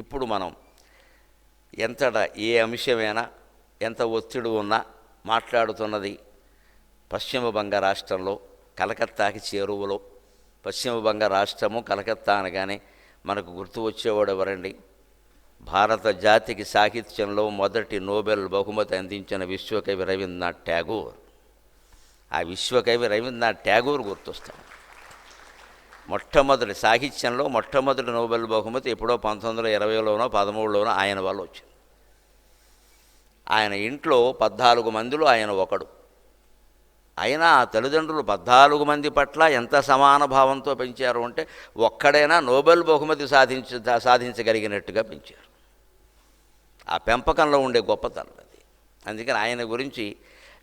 ఇప్పుడు మనం ఎంతట ఏ అంశమైనా ఎంత ఒత్తిడి ఉన్నా మాట్లాడుతున్నది పశ్చిమ బంగ రాష్ట్రంలో కలకత్తాకి చేరువలో. పశ్చిమ బంగ రాష్ట్రము కలకత్తా అనగానే మనకు గుర్తు వచ్చేవాడు ఎవరండి? భారత జాతికి సాహిత్యంలో మొదటి నోబెల్ బహుమతి అందించిన విశ్వకవి రవీంద్రనాథ్ ట్యాగూర్. ఆ విశ్వకవి రవీంద్రనాథ్ ట్యాగూర్ గుర్తొస్తాడు. మొట్టమొదటి సాహిత్యంలో మొట్టమొదటి నోబెల్ బహుమతి ఎప్పుడో 1920లోనో 13లోనో ఆయన వల్ల వచ్చింది. ఆయన ఇంట్లో 14 మందిలో ఆయన ఒకడు. అయినా ఆ తల్లిదండ్రులు 14 మంది పట్ల ఎంత సమాన భావంతో పెంచారు అంటే ఒక్కడైనా నోబెల్ బహుమతి సాధించగలిగినట్టుగా పెంచారు. ఆ పెంపకంలో ఉండే గొప్పతనం అది. అందుకని ఆయన గురించి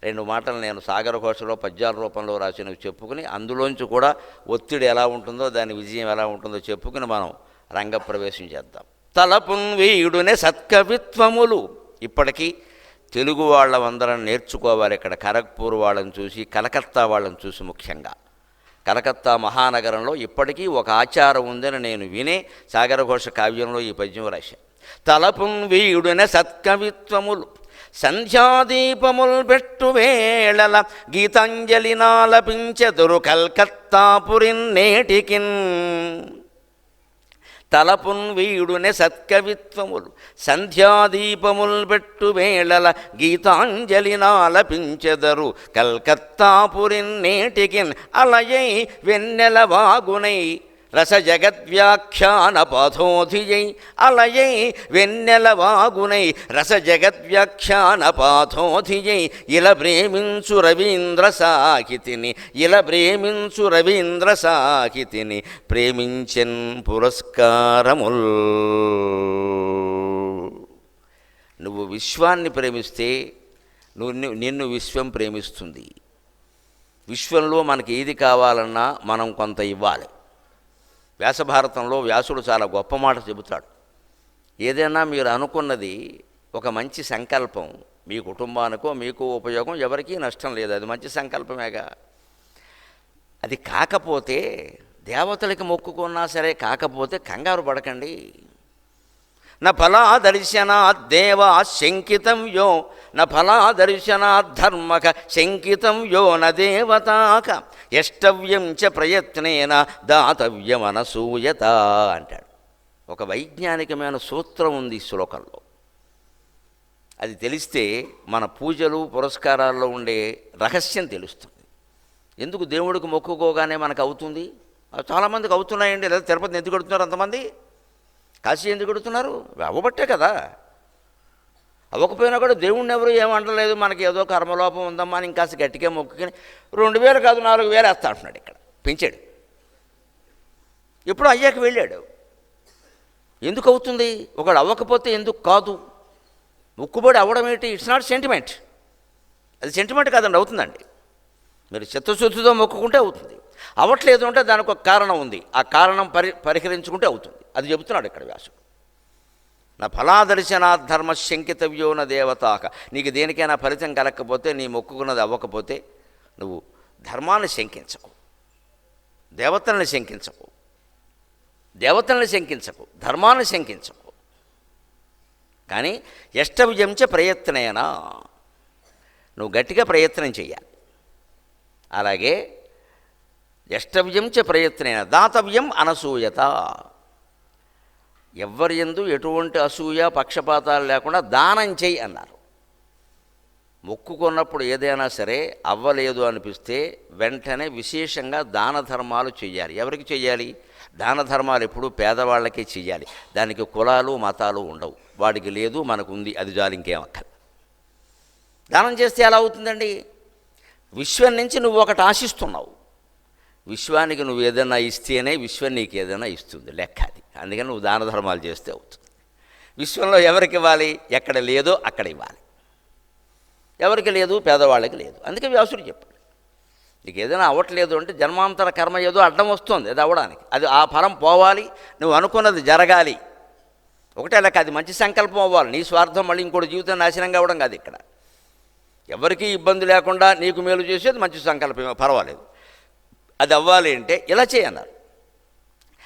2 మాటలు నేను సాగర ఘోషలో పద్యాల రూపంలో రాసినవి చెప్పుకుని, అందులోంచి కూడా ఒత్తిడి ఎలా ఉంటుందో దాని విజయం ఎలా ఉంటుందో చెప్పుకుని మనం రంగప్రవేశం చేద్దాం. తలపున్ వీడునే సత్కవిత్వములు. ఇప్పటికీ తెలుగు వాళ్ళందరం నేర్చుకోవాలి. ఇక్కడ ఖరగ్పూర్ వాళ్ళని చూసి, కలకత్తా వాళ్ళని చూసి, ముఖ్యంగా కలకత్తా మహానగరంలో ఇప్పటికీ ఒక ఆచారం ఉందని నేను వినే సాగర ఘోష కావ్యంలో ఈ పద్యం రాశాను. తలపున్ వీడునే సత్కవిత్వములు సంధ్యాదీపముల్ పెట్టు వేళల గీతాంజలి నాలపించెదురు కల్కత్తాపురిన్ నేటికిన్. తలపున్ వీడునే సత్కవిత్వములు సంధ్యాదీపముల్ పెట్టు వేళల గీతాంజలి నాలపించెదరు కల్కత్తాపురిన్ నేటికిన్. అలయై వెన్నెల వాగునై రస జగద్వ్యాఖ్యాన పాథోధియై. అలయై వెన్నెల వాగునై రస జగద్వ్యాఖ్యాన పాథోధియై. ఇల ప్రేమించు రవీంద్ర సాహితిని, ఇల ప్రేమించు రవీంద్ర సాహితిని ప్రేమించెన్ పురస్కారముల్. నువ్వు విశ్వాన్ని ప్రేమిస్తే నిన్ను విశ్వం ప్రేమిస్తుంది. విశ్వంలో మనకి ఏది కావాలన్నా మనం కొంత ఇవ్వాలి. వ్యాసభారతంలో వ్యాసుడు చాలా గొప్ప మాట చెబుతాడు. ఏదైనా మీరు అనుకున్నది ఒక మంచి సంకల్పం, మీ కుటుంబానికో మీకు ఉపయోగం, ఎవరికీ నష్టం లేదు, అది మంచి సంకల్పమేగా. అది కాకపోతే దేవతలకి మొక్కుకున్నా సరే కాకపోతే కంగారు పడకండి. న ఫలా దర్శనాత్ దేవా శంకితం యో, న ఫలా దర్శనాత్ ధర్మక శంకితం యో న దేవతాక యష్టవ్యం చ ప్రయత్నేన దాతవ్యమనసూయత అంటాడు. ఒక వైజ్ఞానికమైన సూత్రం ఉంది ఈ శ్లోకంలో. అది తెలిస్తే మన పూజలు పురస్కారాల్లో ఉండే రహస్యం తెలుస్తుంది. ఎందుకు దేవుడికి మొక్కుకోగానే మనకు అవుతుంది? చాలామందికి అవుతున్నాయండి. లేదా తిరుపతిని ఎందుకు కడుతున్నారు అంతమంది? కాశీ ఎందుకు కడుతున్నారు? అవ్వబట్టే కదా. అవ్వకపోయినా కూడా దేవుణ్ణి ఎవరు ఏమంటలేదు, మనకి ఏదో కర్మలోపం ఉందమ్మా అని ఇంకాస్త గట్టిగా మొక్కుని 2000 కాదు 4000 వేస్తా అంటున్నాడు. ఇక్కడ పెంచాడు. ఎప్పుడు అయ్యాక వెళ్ళాడు. ఎందుకు అవుతుంది? ఒకడు అవ్వకపోతే ఎందుకు కాదు? మొక్కుబడి అవ్వడం ఏంటి? It's not sentiment. అది సెంటిమెంట్ కాదండి, అవుతుందండి. మీరు చిత్తశుద్ధితో మొక్కుకుంటే అవుతుంది. అవ్వట్లేదు అంటే దానికి ఒక కారణం ఉంది. ఆ కారణం పరిహరించుకుంటే అవుతుంది. అది చెబుతున్నాడు ఇక్కడ వ్యాసుడు. నా ఫలాదర్శనాత్ ధర్మ శంకితవ్యో న దేవతాక. నీకు దేనికైనా ఫలితం కలగకపోతే, నీ మొక్కుకున్నది అవ్వకపోతే నువ్వు ధర్మాన్ని శంకించకు, దేవతల్ని శంకించకు, దేవతల్ని శంకించకు, ధర్మాన్ని శంకించకు. కానీ యష్టవ్యంచ ప్రయత్నేనా, నువ్వు గట్టిగా ప్రయత్నం చెయ్యాలి. అలాగే యష్టవ్యంచ ప్రయత్నేన దాతవ్యం అనసూయత. ఎవ్వరి యందు ఎటువంటి అసూయ పక్షపాతాలు లేకుండా దానం చెయ్యి అన్నారు. మొక్కుకున్నప్పుడు ఏదైనా సరే అవ్వలేదు అనిపిస్తే వెంటనే విశేషంగా దాన ధర్మాలు చెయ్యాలి. ఎవరికి చెయ్యాలి? దాన ధర్మాలు ఎప్పుడు పేదవాళ్ళకే చెయ్యాలి. దానికి కులాలు మతాలు ఉండవు. వాడికి లేదు, మనకు ఉంది, అది చాలు, ఇంకేం అక్కర్లేదు. దానం చేస్తే ఎలా అవుతుందండి? విశ్వం నుంచి నువ్వు ఒకటి ఆశిస్తున్నావు. విశ్వానికి నువ్వు ఏదైనా ఇస్తేనే విశ్వం నీకు ఏదైనా ఇస్తుంది, లెక్క అది. అందుకని నువ్వు దాన ధర్మాలు చేస్తే అవుతుంది. విశ్వంలో ఎవరికి ఇవ్వాలి? ఎక్కడ లేదో అక్కడ ఇవ్వాలి. ఎవరికి లేదు? పేదవాళ్ళకి లేదు. అందుకే వ్యాసుడు చెప్పాడు, నీకు ఏదైనా అవ్వట్లేదు అంటే జన్మాంతర కర్మ ఏదో అడ్డం వస్తుంది, అది అవ్వడానికి. అది ఆ ఫలం పోవాలి, నువ్వు అనుకున్నది జరగాలి. ఒకటే లెక్క, అది మంచి సంకల్పం అవ్వాలి. నీ స్వార్థం మళ్ళీ ఇంకోటి జీవితం నాశనం కావడం కాదు. ఇక్కడ ఎవరికీ ఇబ్బంది లేకుండా నీకు మేలు చేసేది మంచి సంకల్పమే, పర్వాలేదు. అది అవ్వాలి అంటే ఇలా చేయన్నారు.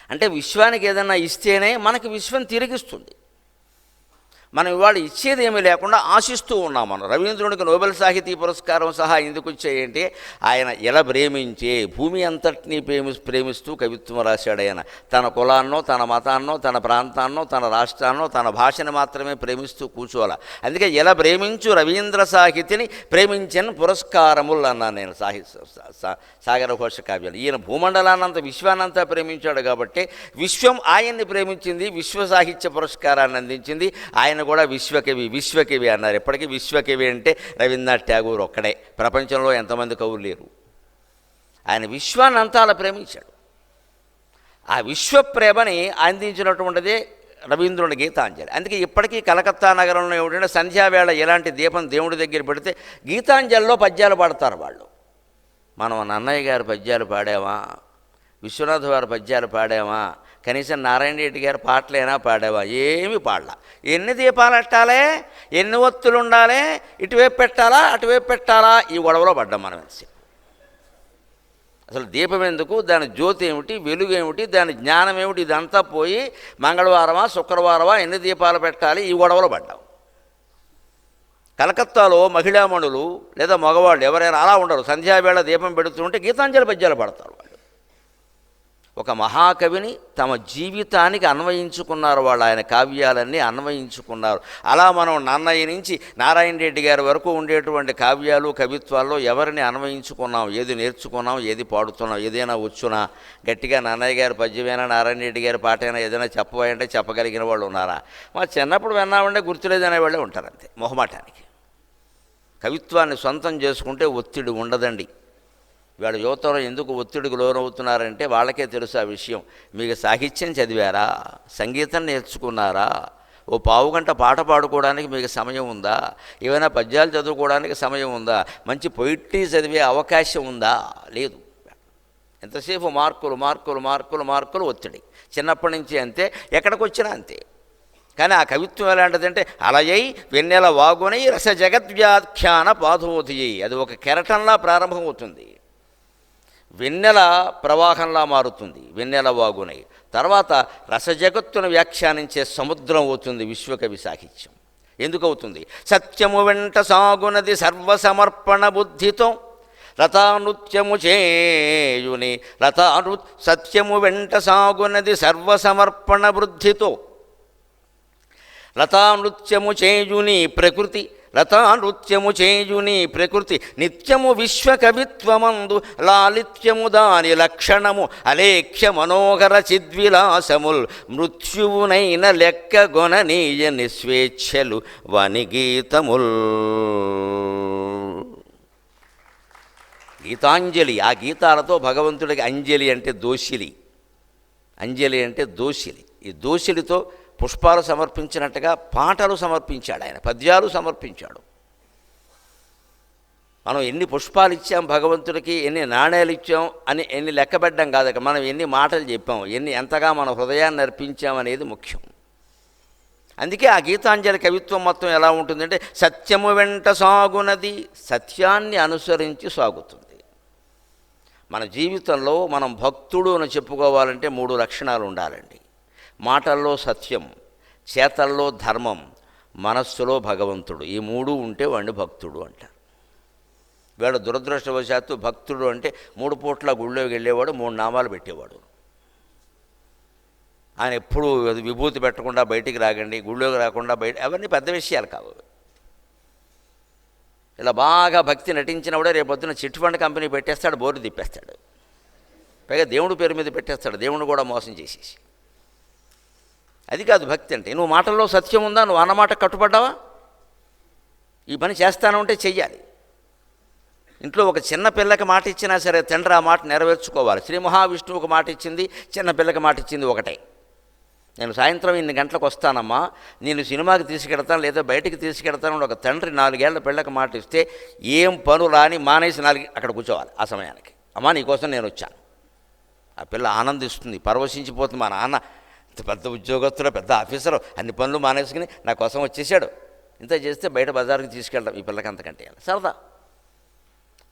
అంటే విశ్వానికి ఏదైనా ఇస్తేనే మనకి విశ్వం తిరిగిస్తుంది. మనం ఇవాళ ఇచ్చేది ఏమీ లేకుండా ఆశిస్తూ ఉన్నాం. మనం రవీంద్రునికి నోబెల్ సాహితీ పురస్కారం సహా ఎందుకు వచ్చాయంటే ఆయన ఎలా ప్రేమించే భూమి అంతటినీ ప్రేమిస్తూ కవిత్వం రాశాడు. ఆయన తన కులాన్నో, తన మతాన్నో, తన ప్రాంతాన్నో, తన రాష్ట్రాన్నో, తన భాషను మాత్రమే ప్రేమిస్తూ కూర్చోవాలి. అందుకే ఎలా ప్రేమించు రవీంద్ర సాహితిని ప్రేమించని పురస్కారములు అన్నాను నేను. సాగర ఘోష కావ్యాలు. ఈయన భూమండలాన్నంతా విశ్వాన్నంతా ప్రేమించాడు కాబట్టి విశ్వం ఆయన్ని ప్రేమించింది, విశ్వ సాహిత్య పురస్కారాన్ని అందించింది. ఆయన కూడా విశ్వకవి అన్నారు. ఎప్పటికీ విశ్వకవి అంటే రవీంద్రనాథ్ ఠాగూర్ ఒక్కడే, ప్రపంచంలో ఎంతమంది కవులు లేరు. ఆయన విశ్వాన్ని అంతా అలా ప్రేమించాడు. ఆ విశ్వప్రేమని అందించినటువంటిదే రవీంద్రుని గీతాంజలి. అందుకే ఇప్పటికీ కలకత్తా నగరంలో ఏమిటంటే సంధ్యావేళ ఎలాంటి దీపం దేవుడి దగ్గర పెడితే గీతాంజలిలో పద్యాలు పాడతారు వాళ్ళు. మనం నన్నయ్య గారి పద్యాలు పాడామా, విశ్వనాథ్ వారి పద్యాలు పాడామా, కనీసం నారాయణ రెడ్డి గారి పాటలైనా పాడావా? ఏమి పాడలా. ఎన్ని దీపాలు పెట్టాలి, ఎన్ని ఒత్తులు ఉండాలి, ఇటువైపు పెట్టాలా అటువైపు పెట్టాలా, ఈ గొడవలో పడ్డాం మనం. అసలు దీపం ఎందుకు, దాని జ్యోతి ఏమిటి, వెలుగు ఏమిటి, దాని జ్ఞానం ఏమిటి, ఇదంతా పోయి మంగళవారమా శుక్రవారమా ఎన్ని దీపాలు పెట్టాలి, ఈ గొడవలో పడ్డాం. కలకత్తాలో మహిళామణులు లేదా మగవాళ్ళు ఎవరైనా అలా ఉండరు. సంధ్యావేళ దీపం పెడుతుంటే గీతాంజలి పద్యాలు పాడతారు వాళ్ళు. ఒక మహాకవిని తమ జీవితానికి అన్వయించుకున్నారు వాళ్ళు. ఆయన కావ్యాలన్నీ అన్వయించుకున్నారు. అలా మనం నన్నయ్య నుంచి నారాయణ రెడ్డి గారి వరకు ఉండేటువంటి కావ్యాలు కవిత్వాల్లో ఎవరిని అన్వయించుకున్నాం, ఏది నేర్చుకున్నాం, ఏది పాడుతున్నాం, ఏదైనా వచ్చునా, గట్టిగా నన్నయ్య గారి పద్యమైనా నారాయణ రెడ్డి గారి పాటైనా ఏదైనా చెప్పబోయంటే చెప్పగలిగిన వాళ్ళు ఉన్నారా? మా చిన్నప్పుడు విన్నామంటే గుర్తులేదనే వాళ్ళే ఉంటారు అంతే, మొహమాటానికి. కవిత్వాన్ని సొంతం చేసుకుంటే ఒత్తిడి ఉండదండి. వాళ్ళ యువతరం ఎందుకు ఒత్తిడికి లోనవుతున్నారంటే వాళ్ళకే తెలుసు ఆ విషయం. మీకు సాహిత్యం చదివారా, సంగీతం నేర్చుకున్నారా, ఓ పావుగంట పాట పాడుకోవడానికి మీకు సమయం ఉందా, ఏమైనా పద్యాలు చదువుకోవడానికి సమయం ఉందా, మంచి పొయిట్రీ చదివే అవకాశం ఉందా? లేదు. ఎంతసేపు మార్కులు మార్కులు మార్కులు మార్కులు ఒత్తిడి. చిన్నప్పటి నుంచి అంతే, ఎక్కడికి వచ్చినా అంతే. కానీ ఆ కవిత్వం ఎలాంటిదంటే అలయై వెన్నెల వాగునై రస జగద్వ్యాఖ్యాన పాదోధియై. అది ఒక కెరటంలా ప్రారంభమవుతుంది, వెన్నెల ప్రవాహంలా మారుతుంది, వెన్నెల వాగునై. తర్వాత రసజగత్తును వ్యాఖ్యానించే సముద్రం అవుతుంది విశ్వకవి సాహిత్యం. ఎందుకు అవుతుంది? సత్యము వెంట సాగునది సర్వసమర్పణ బుద్ధితో రథానృత్యము చేయుని సత్యము వెంట సాగునది సర్వసమర్పణ బుద్ధితో రథానృత్యము చేయుని ప్రకృతి, రథానృత్యము చేయుని ప్రకృతి నిత్యము విశ్వకవిత్వమందు లాలిత్యము దాని లక్షణము అలేఖ్య మనోహర చిద్విలాసముల్ మృత్యువునైన లెక్క గొననీయ నిస్వేచ్ఛలు వని గీతముల్. గీతాంజలి, ఆ గీతాలతో భగవంతుడికి అంజలి అంటే దోషిలి, అంజలి అంటే దోషిలి. ఈ దోషిలితో పుష్పాలు సమర్పించినట్టుగా పాటలు సమర్పించాడు ఆయన, పద్యాలు సమర్పించాడు. మనం ఎన్ని పుష్పాలు ఇచ్చాం భగవంతుడికి, ఎన్ని నాణేలు ఇచ్చాం అని ఎన్ని లెక్కబెట్టడం కాదు, మనం ఎన్ని మాటలు చెప్పాం, ఎంతగా మన హృదయాన్ని అర్పించామనేది ముఖ్యం. అందుకే ఆ గీతాంజలి కవిత్వం మొత్తం ఎలా ఉంటుందంటే సత్యము వెంట సాగునది, సత్యాన్ని అనుసరించి సాగుతుంది. మన జీవితంలో మనం భక్తుడు అని చెప్పుకోవాలంటే 3 లక్షణాలు ఉండాలండి. మాటల్లో సత్యం, చేతల్లో ధర్మం, మనస్సులో భగవంతుడు. ఈ 3 ఉంటే వాడిని భక్తుడు అంటారు. వీడు దురదృష్టవశాత్తు భక్తుడు అంటే 3 పూట్ల గుళ్ళోకి వెళ్ళేవాడు, 3 నామాలు పెట్టేవాడు. ఆయన ఎప్పుడూ విభూతి పెట్టకుండా బయటికి రాకండి, గుళ్ళోకి రాకుండా బయట, అవన్నీ పెద్ద విషయాలు కావు. ఇలా బాగా భక్తి నటించినప్పుడే రేపొద్దున చిట్ ఫండ్ కంపెనీ పెట్టేస్తాడు, బోర్డు తిప్పేస్తాడు, పైగా దేవుడి పేరు మీద పెట్టేస్తాడు, దేవుడిని కూడా మోసం చేసేసి. అది కాదు భక్తి అంటే. నువ్వు మాటల్లో సత్యం ఉందా, నువ్వు అన్నమాట కట్టుబడ్డావా, ఈ పని చేస్తాను అంటే చెయ్యాలి. ఇంట్లో ఒక చిన్న పిల్లకి మాట ఇచ్చినా సరే తండ్రి ఆ మాట నెరవేర్చుకోవాలి. శ్రీ మహావిష్ణువుకు మాట ఇచ్చింది, చిన్న పిల్లకి మాట ఇచ్చింది ఒకటే. నేను సాయంత్రం ఇన్ని గంటలకు వస్తానమ్మా, నేను సినిమాకి తీసుకెడతాను లేదా బయటికి తీసుకెడతాను ఒక తండ్రి 4 ఏళ్ల పిల్లకి మాట ఇస్తే ఏం పను రాని మానేసి 4 అక్కడ కూర్చోవాలి. ఆ సమయానికి అమ్మా నీకోసం నేను వచ్చాను. ఆ పిల్ల ఆనందిస్తుంది, పరవశించిపోతుంది. మా నాన్న పెద్ద ఉద్యోగస్తుడు, పెద్ద ఆఫీసరు, అన్ని పనులు మానేసుకుని నా కోసం వచ్చేసాడు, ఇంత చేస్తే బయట బజారుకి తీసుకెళ్ళడం ఈ పిల్లకి అంతకంటే సరదా.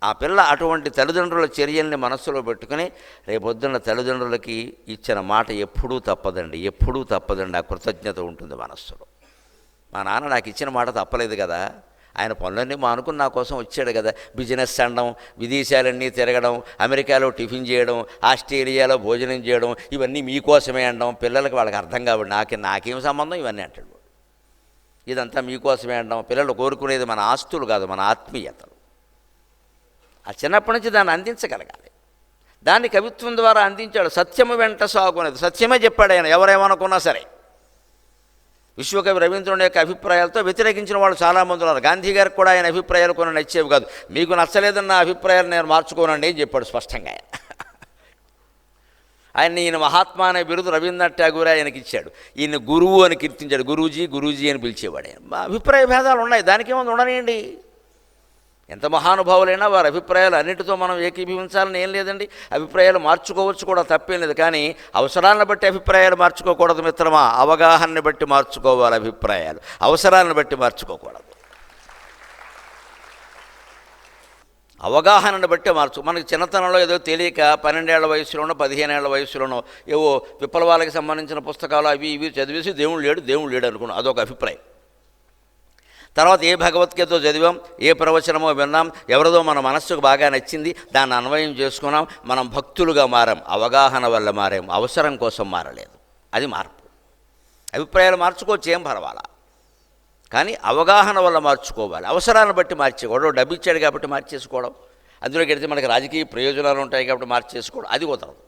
ఆ పిల్ల అటువంటి తల్లిదండ్రుల చర్యల్ని మనస్సులో పెట్టుకుని రేపొద్దున్న తల్లిదండ్రులకి ఇచ్చిన మాట ఎప్పుడూ తప్పదండి, ఎప్పుడూ తప్పదండి. ఆ కృతజ్ఞత ఉంటుంది మనస్సులో. మా నాన్న నాకు ఇచ్చిన మాట తప్పలేదు కదా, ఆయన పనులన్నీ మానుకుని నా కోసం వచ్చాడు కదా. బిజినెస్ అనడం, విదేశాలన్నీ తిరగడం, అమెరికాలో టిఫిన్ చేయడం, ఆస్ట్రేలియాలో భోజనం చేయడం, ఇవన్నీ మీకోసమే అనడం, పిల్లలకి వాళ్ళకి అర్థం కాబట్టి నాకేం సంబంధం ఇవన్నీ అంటాడు. ఇదంతా మీకోసమే అనడం, పిల్లలు కోరుకునేది మన ఆస్తులు కాదు, మన ఆత్మీయతలు. ఆ చిన్నప్పటి నుంచి దాన్ని అందించగలగాలి. దాన్ని కవిత్వం ద్వారా అందించాడు. సత్యము వెంట సాగునేది, సత్యమే చెప్పాడు ఆయన, ఎవరేమనుకున్నా సరే. విశ్వకవి రవీంద్రుని యొక్క అభిప్రాయాలతో వ్యతిరేకించిన వాళ్ళు చాలామంది ఉన్నారు. గాంధీ గారికి కూడా ఆయన అభిప్రాయాలు కొన్ని నచ్చేవి కాదు. మీకు నచ్చలేదన్న అభిప్రాయాలు నేను మార్చుకోనండి అని చెప్పాడు స్పష్టంగా ఆయన. ఈయన మహాత్మా అనే బిరుదు రవీంద్రనాథ్ ఠాగూర్ ఆయనకి ఇచ్చాడు. ఈయన గురువు అని కీర్తించాడు. గురూజీ అని పిలిచేవాడు ఆయన. అభిప్రాయ భేదాలు ఉన్నాయి, దానికేముంది, ఉండనియండి. ఎంత మహానుభావులైనా వారి అభిప్రాయాలు అన్నిటితో మనం ఏకీభవించాలని ఏం లేదండి. అభిప్రాయాలు మార్చుకోవచ్చు కూడా, తప్పేం లేదు. కానీ అవసరాలను బట్టి అభిప్రాయాలు మార్చుకోకూడదు మిత్రమా. అవగాహనని బట్టి మార్చుకోవాలి అభిప్రాయాలు, అవసరాలను బట్టి మార్చుకోకూడదు. అవగాహనను బట్టి మనకి చిన్నతనంలో ఏదో తెలియక 12 ఏళ్ల వయసులోనో 15 ఏళ్ల వయసులోనో ఏవో విప్లవాలకు సంబంధించిన పుస్తకాలు అవి ఇవి చదివేసి దేవుడు లేడు అనుకున్నాం, అదొక అభిప్రాయం. తర్వాత ఏ భగవద్గీత చదివాం, ఏ ప్రవచనమో విన్నాం, ఎవరిదో మన మనస్సుకు బాగా నచ్చింది, దాన్ని అన్వయం చేసుకున్నాం, మనం భక్తులుగా మారాం. అవగాహన వల్ల మారాం, అవసరం కోసం మారలేదు. అది మార్పు. అభిప్రాయాలు మార్చుకోవచ్చు, ఏం పర్వాలా. కానీ అవగాహన వల్ల మార్చుకోవాలి, అవసరాన్ని బట్టి మార్చుకోవడం. డబ్బు ఇచ్చాడు కాబట్టి మార్చేసుకోవడం, అందులోకి వెళితే మనకి రాజకీయ ప్రయోజనాలు ఉంటాయి కాబట్టి మార్చేసుకోవడం, అది కుదరదు.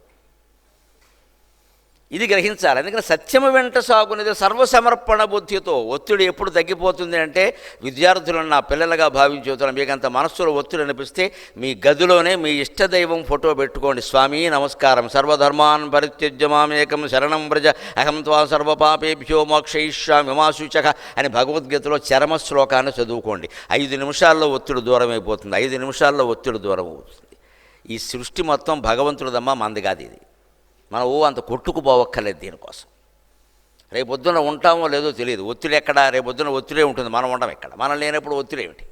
ఇది గ్రహించాలి. అందుకని సత్యము వెంట సాగునేది సర్వసమర్పణ బుద్ధితో. ఒత్తిడి ఎప్పుడు తగ్గిపోతుంది అంటే, విద్యార్థులను నా పిల్లలుగా భావించుతాను. మీకంత మనస్సులో ఒత్తిడి అనిపిస్తే మీ గదిలోనే మీ ఇష్టదైవం ఫోటో పెట్టుకోండి. స్వామి నమస్కారం, సర్వధర్మాన్ పరిత్యజ్య మామేకం శరణం వ్రజ అహం త్వా సర్వపాపేభ్యో మోక్షయిష్యామి మా శుచః అని భగవద్గీతలో చరమ శ్లోకాన్ని చదువుకోండి. 5 నిమిషాల్లో ఒత్తిడి దూరం అయిపోతుంది. 5 నిమిషాల్లో ఒత్తిడి దూరం అవుతుంది. ఈ సృష్టి మొత్తం భగవంతుడిదమ్మా, మంది కాదు ఇది. మనం అంత కొట్టుకుపోవక్కర్లేదు దీనికోసం. రేపొద్దున ఉంటామో లేదో తెలియదు. ఒత్తిడి ఎక్కడ? రేపొద్దున ఒత్తిడే ఉంటుంది, మనం ఉండడం ఎక్కడ? మనం లేనప్పుడు ఒత్తిడి ఏమిటి?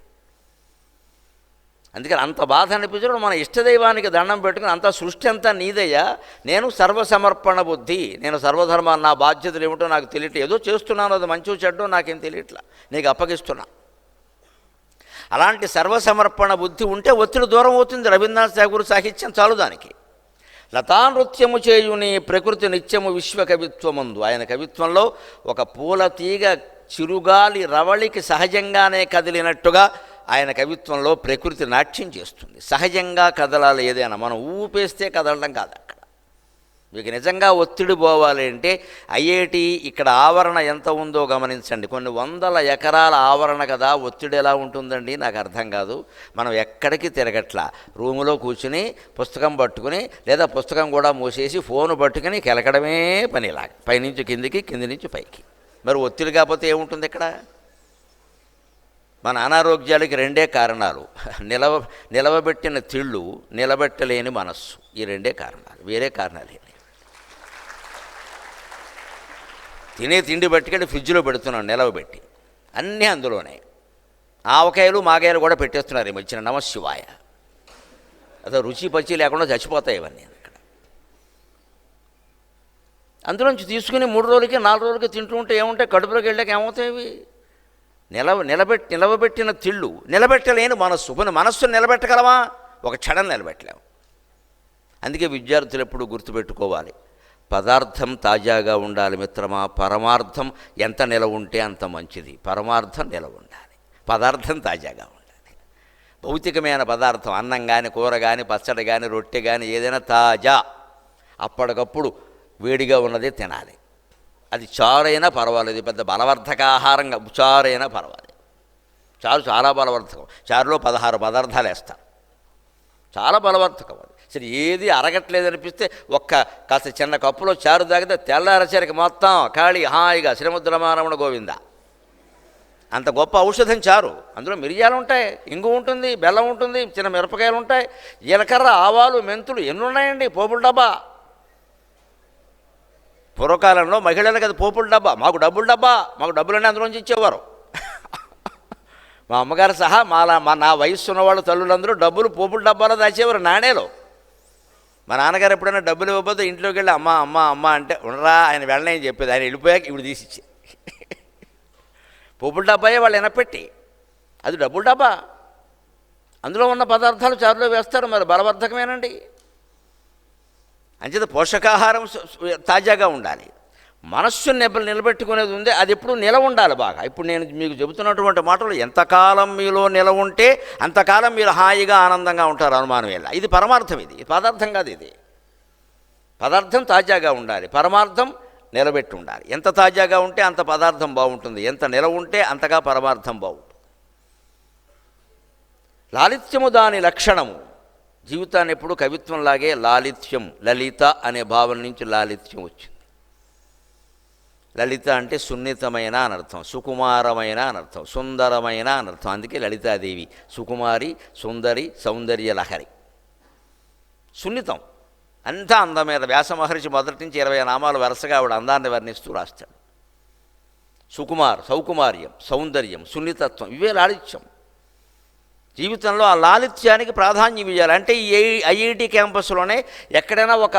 అందుకని అంత బాధ అనిపించడం, మన ఇష్టదైవానికి దండం పెట్టుకుని, అంత సృష్టి అంతా నీదయ్యా, నేను సర్వసమర్పణ బుద్ధి, నేను సర్వధర్మాలు, నా బాధ్యతలు ఏమిటో నాకు తెలియట్లేదు, ఏదో చేస్తున్నాను, అది మంచి చెడ్డో నాకేం తెలియట్లా, నీకు అప్పగిస్తున్నా. అలాంటి సర్వసమర్పణ బుద్ధి ఉంటే ఒత్తిడి దూరం అవుతుంది. రవీంద్రనాథ్ ఠాగూర్ సాహిత్యం చాలు దానికి. లతానృత్యము చేయుని ప్రకృతి నిత్యము విశ్వకవిత్వమందు. ఆయన కవిత్వంలో ఒక పూల తీగ చిరుగాలి రవళికి సహజంగానే కదిలినట్టుగా ఆయన కవిత్వంలో ప్రకృతి నాట్యం చేస్తుంది. సహజంగా కదలాలి ఏదైనా, మనం ఊపేస్తే కదలడం కాదు. అక్కడ మీకు నిజంగా ఒత్తిడి పోవాలి అంటే ఐఐటి ఇక్కడ ఆవరణ ఎంత ఉందో గమనించండి. కొన్ని 100 ఎకరాల ఆవరణ కదా, ఒత్తిడి ఎలా ఉంటుందండి నాకు అర్థం కాదు. మనం ఎక్కడికి తిరగట్లా, రూములో కూర్చుని పుస్తకం పట్టుకుని, లేదా పుస్తకం కూడా మూసేసి ఫోను పట్టుకుని కెలకడమే పనిలాగా, పైనుంచి కిందికి, కింది నుంచి పైకి. మరి ఒత్తిడి కాకపోతే ఏముంటుంది ఇక్కడ? మన అనారోగ్యాలకి 2 కారణాలు: నిలవబెట్టిన తిళ్ళు, నిలబెట్టలేని మనస్సు. ఈ 2 కారణాలు, వేరే కారణాలు. తినే తిండి బట్టుకెళ్ళి ఫ్రిడ్జ్లో పెడుతున్నాను నిలవబెట్టి, అన్నీ అందులోనే. ఆవకాయలు మాగాయలు కూడా పెట్టేస్తున్నారు ఈ మధ్యన. నమశివాయ. అదో రుచి పచ్చి లేకుండా చచ్చిపోతాయి ఇవన్నీ. ఇక్కడ అందులోంచి తీసుకుని 3 రోజులకి 4 రోజులకి తింటూ ఉంటే ఏముంటాయి? కడుపులోకి వెళ్ళాక ఏమవుతాయి ఇవి? నిలవబెట్టిన తిళ్ళు, నిలబెట్టలేని మనస్సు. మనస్సును నిలబెట్టగలమా? ఒక క్షణం నిలబెట్టలేము. అందుకే విద్యార్థులు ఎప్పుడు గుర్తుపెట్టుకోవాలి, పదార్థం తాజాగా ఉండాలి మిత్రమా, పరమార్థం ఎంత నిలవ ఉంటే అంత మంచిది. పరమార్థం నిలవ ఉండాలి, పదార్థం తాజాగా ఉండాలి. భౌతికమైన పదార్థం, అన్నం కానీ, కూర కానీ, పచ్చడి కానీ, రొట్టె కానీ, ఏదైనా తాజా, అప్పటికప్పుడు వేడిగా ఉన్నదే తినాలి. అది చారైనా పర్వాలేదు, పెద్ద బలవర్ధక ఆహారంగా చారైనా పర్వాలేదు. చారు చాలా బలవర్ధకం. చారులో 16 పదార్థాలు వేస్తారు, చాలా బలవర్ధకం. అది సరే, ఏది అరగట్లేదనిపిస్తే కాస్త చిన్న కప్పులో చారు తాగితే తెల్లారచరికి మొత్తం ఖాళీ, హాయిగా శ్రీముద్రమారమణ గోవింద. అంత గొప్ప ఔషధం చారు. అందులో మిరియాలు ఉంటాయి, ఇంగు ఉంటుంది, బెల్లం ఉంటుంది, చిన్న మిరపకాయలు ఉంటాయి, జీలకర్ర, ఆవాలు, మెంతులు, ఎన్ని ఉన్నాయండి. పోపుల డబ్బా. పూర్వకాలంలో మహిళలకు అది పోపుల డబ్బా, మాకు డబ్బుల డబ్బా, మాకు డబ్బులన్నీ అందులోంచి ఇచ్చేవారు. మా అమ్మగారు సహా నా వయస్సు ఉన్నవాళ్ళు తల్లులందరూ డబ్బులు పోపుల డబ్బాలో దాచేవారు, నాణేలు. మా నాన్నగారు ఎప్పుడైనా డబ్బులు ఇవ్వకపోతే ఇంట్లోకి వెళ్ళి అమ్మ అంటే ఉండరా, ఆయన వెళ్ళనే చెప్పేది. ఆయన వెళ్ళిపోయాక ఇప్పుడు తీసిచ్చే. పువ్వుల డబ్బాయే వాళ్ళు ఎనపెట్టి, అది డబ్బుల డబ్బా. అందులో ఉన్న పదార్థాలు చారులో వేస్తారు, మరి బలవర్ధకమేనండి. అంచేత పోషకాహారం తాజాగా ఉండాలి. మనస్సును నిలబెట్టుకునేది ఉంది, అది ఎప్పుడు నిల ఉండాలి బాగా. ఇప్పుడు నేను మీకు చెబుతున్నటువంటి మాటలు ఎంతకాలం మీలో నిల ఉంటే అంతకాలం మీరు హాయిగా ఆనందంగా ఉంటారు, అనుమానం ఎలా. ఇది పరమార్థం, ఇది పదార్థం కాదు. ఇది పదార్థం తాజాగా ఉండాలి, పరమార్థం నిలబెట్టి ఉండాలి. ఎంత తాజాగా ఉంటే అంత పదార్థం బాగుంటుంది, ఎంత నిల ఉంటే అంతగా పరమార్థం బాగుంటుంది. లాలిత్యము దాని లక్షణము. జీవితాన్ని ఎప్పుడు కవిత్వంలాగే లాలిత్యం, లలిత అనే భావన నుంచి లాలిత్యం వచ్చింది. లలిత అంటే సున్నితమైన అనర్థం, సుకుమారమైన అనర్థం, సుందరమైన అనర్థం. అందుకే లలితాదేవి సుకుమారి, సుందరి, సౌందర్య లహరి. సున్నితం అంతా అందమైన. వ్యాస మహర్షి మొదటి నుంచి 20 నామాలు వరుసగా ఆవిడ అందాన్ని వర్ణిస్తూ రాస్తాడు. సుకుమార్, సౌకుమార్యం, సౌందర్యం, సున్నితత్వం, ఇవే లాలిత్యం. జీవితంలో ఆ లాలిత్యానికి ప్రాధాన్యం ఇవ్వాలి. అంటే ఈ ఐఐటి క్యాంపస్లోనే ఎక్కడైనా ఒక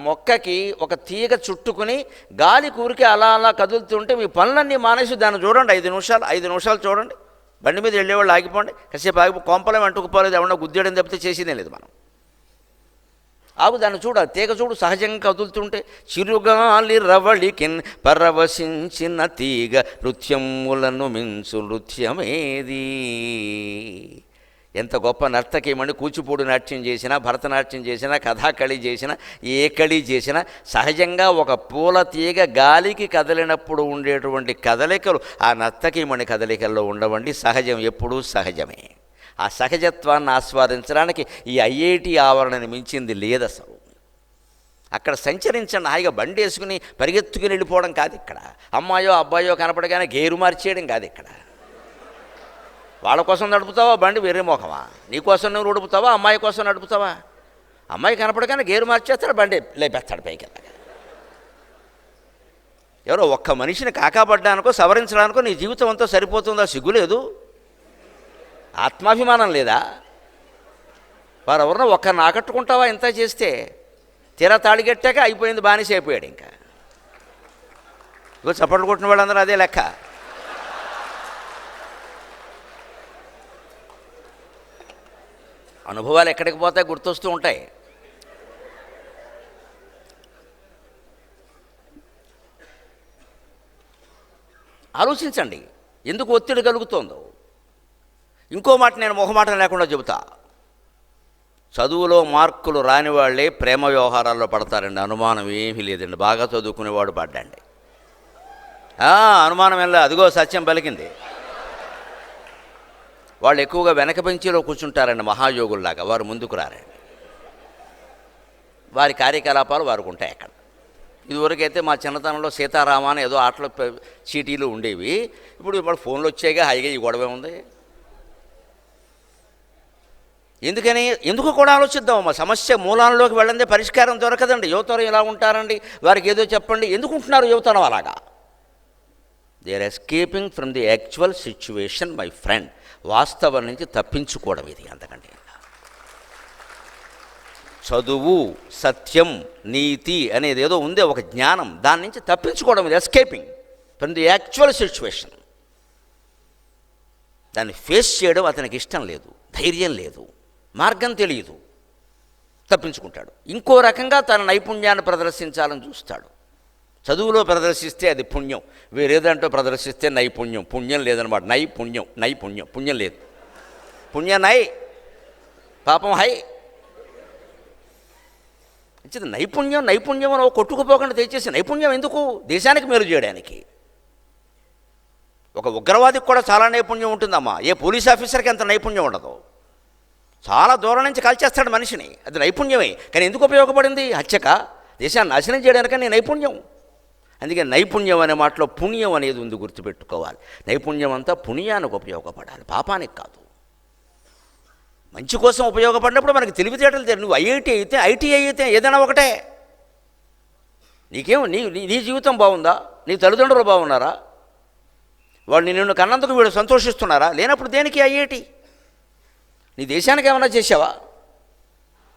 మొక్కకి ఒక తీగ చుట్టుకుని గాలి కూరికి అలా అలా కదులుతుంటే మీ పనులన్నీ మానేసి దాన్ని చూడండి. 5 నిమిషాలు చూడండి. బండి మీద వెళ్ళేవాళ్ళు ఆగిపోండి, కాసేపు ఆగిపో. కొంపలేం అంటుకుపోలేదు, ఎవరన్నా గుద్దేయడం తప్పితే చేసేదే లేదు. మనం ఆగు, దాన్ని చూడ, తీగ చూడు, సహజంగా కదులుతుంటే. చిరుగాలి రవళికిన్ పరవశించిన తీగ నృత్యములను మించు నృత్యమేది. ఎంత గొప్ప నర్తకీమణి కూచిపూడి నాట్యం చేసినా, భరతనాట్యం చేసినా, కథాకళి చేసినా, ఏ కళి చేసినా సహజంగా ఒక పూల తీగ గాలికి కదిలినప్పుడు ఉండేటువంటి కదలికలు ఆ నర్తకీమణి కదలికల్లో ఉండవండి. సహజం, ఎప్పుడూ సహజమే. ఆ సహజత్వాన్ని ఆస్వాదించడానికి ఈ ఐఐటి ఆవరణని మించింది లేదు అసలు. అక్కడ సంచరించండి, హాయిగా బండి వేసుకుని పరిగెత్తుకుని వెళ్ళిపోవడం కాదు ఇక్కడ. అమ్మాయో అబ్బాయో కనపడగానే గేరు మార్చేయడం కాదు ఇక్కడ. వాళ్ళ కోసం నడుపుతావా బండి, వేరే మోహమా? నీకోసం నువ్వు నడుపుతావా, అమ్మాయి కోసం నడుపుతావా? అమ్మాయి కనపడగానే గేరు మార్చేస్తాడు, బండి లేపేస్తాడు పైకి. ఎవరో ఒక్క మనిషిని కాకాపడ్డానికో సవరించడానికో నీ జీవితం అంతా సరిపోతుందా? సిగ్గులేదు, ఆత్మాభిమానం లేదా? వారెవరినో ఒక్కరిని ఆకట్టుకుంటావా ఇంత చేస్తే? తీరా తాళిగట్టాక అయిపోయింది, బానిస అయిపోయాడు. ఇంకా ఇగో చప్పట్లు కొట్టిన వాళ్ళందరూ అదే లెక్క. అనుభవాలు ఎక్కడికి పోతాయి, గుర్తొస్తూ ఉంటాయి. ఆలోచించండి ఎందుకు ఒత్తిడి కలుగుతోందో. ఇంకో మాట నేను మొహమాటం లేకుండా చెబుతా. చదువులో మార్కులు రాని వాళ్ళే ప్రేమ వ్యవహారాల్లో పడతారండి, అనుమానం ఏమీ లేదండి. బాగా చదువుకునేవాడు పడ్డండి, అనుమానం ఎలా. అదిగో సత్యం పలికింది. వాళ్ళు ఎక్కువగా వెనక బెంచీలో కూర్చుంటారండి, మహాయోగుల్లాగా. వారు ముందుకు రారండి. వారి కార్యకలాపాలు వారికి ఉంటాయి అక్కడ. ఇదివరకైతే మా చిన్నతనంలో సీతారామ అని ఏదో ఆటల చీటీలు ఉండేవి. ఇప్పుడు ఫోన్లు వచ్చాయిగా, హాయిగా ఈ గొడవ ఉంది. ఎందుకు కూడా ఆలోచిద్దామమ్మా. సమస్య మూలాల్లోకి వెళ్ళందే పరిష్కారం దొరకదండి. యువతరం ఇలా ఉంటారండి, వారికి ఏదో చెప్పండి. ఎందుకు ఉంటున్నారు యువతరం అలాగా? They are escaping from the actual situation my friend. వాస్తవం నుంచి తప్పించుకోవడం ఇది, అంతకంటే. చదువు, సత్యం, నీతి అనేది ఏదో ఉందే ఒక జ్ఞానం, దాని నుంచి తప్పించుకోవడం ఇది escaping from the actual situation. దాన్ని ఫేస్ చేయడం అతనికి ఇష్టం లేదు, ధైర్యం లేదు, మార్గం తెలియదు, తప్పించుకుంటాడు. ఇంకో రకంగా తన నైపుణ్యాన్ని ప్రదర్శించాలని చూస్తాడు. చదువులో ప్రదర్శిస్తే అది పుణ్యం, వేరేదంటూ ప్రదర్శిస్తే నైపుణ్యం. పుణ్యం లేదనమాట, నైపుణ్యం. పుణ్యం లేదు. పుణ్యం నై, పాపం హై. నైపుణ్యం అని కొట్టుకుపోకుండా తెచ్చేసి నైపుణ్యం ఎందుకు? దేశానికి మేలు చేయడానికి. ఒక ఉగ్రవాదికి కూడా చాలా నైపుణ్యం ఉంటుందమ్మా. ఏ పోలీస్ ఆఫీసర్కి అంత నైపుణ్యం ఉండదు. చాలా దూరం నుంచి కాల్చేస్తాడు మనిషిని, అది నైపుణ్యమే. కానీ ఎందుకు ఉపయోగపడింది? హత్యక, దేశాన్ని నాశనం చేయడానికని నైపుణ్యం. అందుకే నైపుణ్యం అనే మాటలో పుణ్యం అనేది ఉంది, గుర్తుపెట్టుకోవాలి. నైపుణ్యం అంతా పుణ్యానికి ఉపయోగపడాలి, పాపానికి కాదు. మంచి కోసం ఉపయోగపడినప్పుడు మనకి తెలివితేటలు తెలియదు. నువ్వు ఐఐటి అయితే, ఐటీఐ అయితే, ఏదైనా ఒకటే. నీకేం నీ జీవితం బాగుందా? నీ తల్లిదండ్రులు బాగున్నారా? వాళ్ళు నిన్ను కన్నందుకు వీళ్ళు సంతోషిస్తున్నారా? లేనప్పుడు దేనికి ఐఐటి? నీ దేశానికి ఏమైనా చేసావా?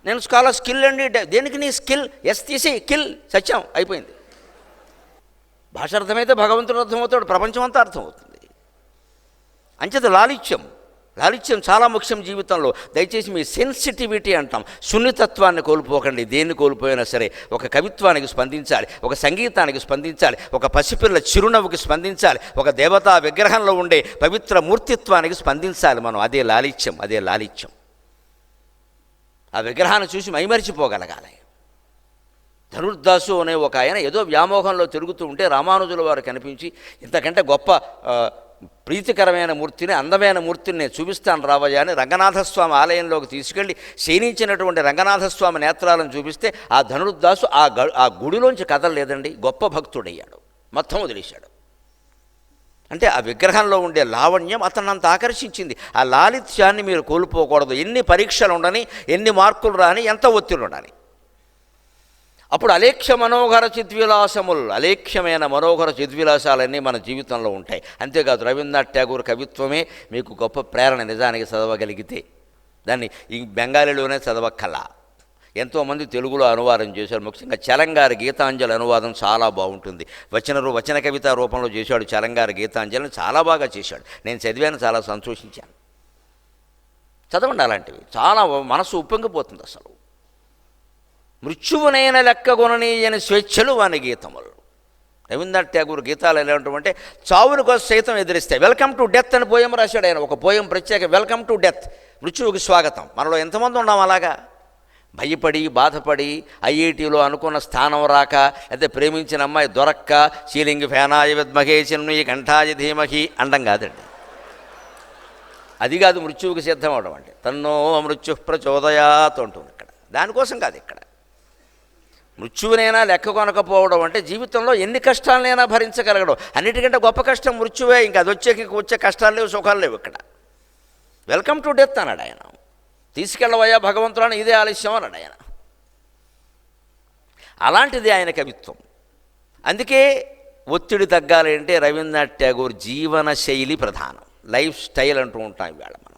నేను స్కాలర్ స్కిల్ అండి, దేనికి నీ స్కిల్? ఎస్ తీసి కిల్, సత్యం, అయిపోయింది. భాష అర్థమైతే భగవంతుడు అర్థమవుతాడు, ప్రపంచం అంతా అర్థమవుతుంది. అంచేత లాలిత్యం చాలా ముఖ్యం జీవితంలో. దయచేసి మీ సెన్సిటివిటీ అంటాం, సున్నితత్వాన్ని కోల్పోకండి. దేన్ని కోల్పోయినా సరే ఒక కవిత్వానికి స్పందించాలి, ఒక సంగీతానికి స్పందించాలి, ఒక పసిపిల్ల చిరునవ్వుకి స్పందించాలి, ఒక దేవతా విగ్రహంలో ఉండే పవిత్ర మూర్తిత్వానికి స్పందించాలి మనం. అదే లాలిత్యం. ఆ విగ్రహాన్ని చూసి మైమరిచిపోగలగాలి. ధనుర్దాసు అనే ఒక ఆయన ఏదో వ్యామోహంలో తిరుగుతూ ఉంటే రామానుజుల వారు కనిపించి, ఇంతకంటే గొప్ప ప్రీతికరమైన మూర్తిని, అందమైన మూర్తిని నేను చూపిస్తాను రావయ్య అని రంగనాథస్వామి ఆలయంలోకి తీసుకెళ్ళి శయనించినటువంటి రంగనాథస్వామి నేత్రాలను చూపిస్తే ఆ ధనుర్దాసు ఆ గుడిలోంచి కదలలేదండి, గొప్ప భక్తుడయ్యాడు, మొత్తం వదిలేశాడు. అంటే ఆ విగ్రహంలో ఉండే లావణ్యం అతన్నంత ఆకర్షించింది. ఆ లాలిత్యాన్ని మీరు కోల్పోకూడదు. ఎన్ని పరీక్షలు ఉండని, ఎన్ని మార్కులు రాని, ఎంత ఒత్తిడి ఉండని. అప్పుడు అలేఖ్య మనోహర అలేఖ్యమైన మనోహర చిద్విలాసాలన్నీ మన జీవితంలో ఉంటాయి. అంతేకాదు రవీంద్రనాథ్ ఠాగూర్ కవిత్వమే మీకు గొప్ప ప్రేరణ. నిజానికి చదవగలిగితే దాన్ని ఈ బెంగాలీలోనే చదవక్కల. ఎంతోమంది తెలుగులో అనువాదం చేశారు. ముఖ్యంగా చలంగారి గీతాంజలి అనువాదం చాలా బాగుంటుంది. వచన కవిత రూపంలో చేశాడు చలంగారి గీతాంజలిని, చాలా బాగా చేశాడు. నేను చదివాను, చాలా సంతోషించాను. చదవండి అలాంటివి, చాలా మనసు ఉప్పొంగిపోతుంది. అసలు మృత్యువునైన లెక్కగొననీయని స్వేచ్ఛలు వాని గీతములు. రవీంద్రనాథ్ ఠాగూర్ గీతాలు ఎలా ఉంటామంటే చావుని కోసం సైతం ఎదిరిస్తాయి. వెల్కమ్ టు డెత్ అని పోయం రాశాడు ఆయన. ఒక పోయం ప్రత్యేక, వెల్కమ్ టు డెత్, మృత్యువుకి స్వాగతం. మనలో ఎంతమంది ఉన్నాం అలాగా? భయపడి బాధపడి ఐఐటీలో అనుకున్న స్థానం రాక, అయితే ప్రేమించిన అమ్మాయి దొరక్క శీలింగి ఫేనాయ విద్మహే చిన్మయి కంఠాయ ధీమహి అండం కాదండి. అది కాదు మృత్యువుకి సిద్ధం అవడం అంటే. తన్నో మృత్యు ప్రచోదయాత్ ఉంటుంది ఇక్కడ. దానికోసం కాదు ఇక్కడ. మృత్యువునైనా లెక్క కొనకపోవడం అంటే జీవితంలో ఎన్ని కష్టాలనైనా భరించగలగడం. అన్నిటికంటే గొప్ప కష్టం మృత్యువే. ఇంకా అది వచ్చే కష్టాలు లేవు, సుఖాలు లేవు ఇక్కడ. వెల్కమ్ టు డెత్ అన్నాడు ఆయన. తీసుకెళ్ళవయ్యా భగవంతులని, ఇదే ఆలస్యం అన్నాడు ఆయన. అలాంటిది ఆయన కవిత్వం. అందుకే ఒత్తిడి తగ్గాలి అంటే రవీంద్రనాథ్ ఠాగూర్ జీవన శైలి ప్రధానం. లైఫ్ స్టైల్ అంటూ ఉంటాం ఈవేళ మనం.